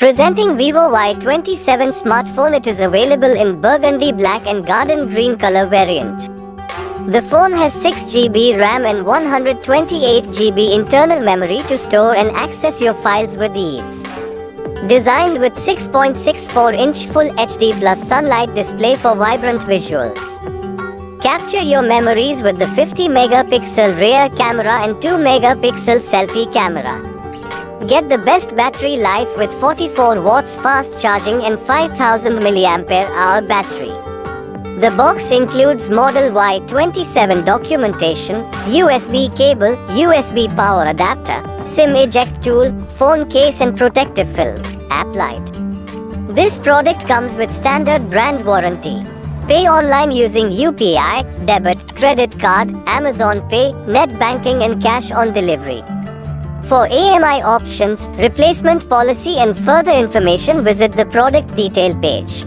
Presenting Vivo Y27 smartphone, it is available in burgundy black and garden green color variant. The phone has 6GB RAM and 128GB internal memory to store and access your files with ease. Designed with 6.64-inch Full HD Plus Sunlight Display for vibrant visuals. Capture your memories with the 50-megapixel rear camera and 2-megapixel selfie camera. Get the best battery life with 44 watts fast charging and 5000 mAh battery. The box includes Model Y27 documentation, USB cable, USB power adapter, SIM eject tool, phone case and protective film. Applied. This product comes with standard brand warranty. Pay online using UPI, debit, credit card, Amazon Pay, net banking and cash on delivery. For AMI options, replacement policy and further information, visit the product detail page.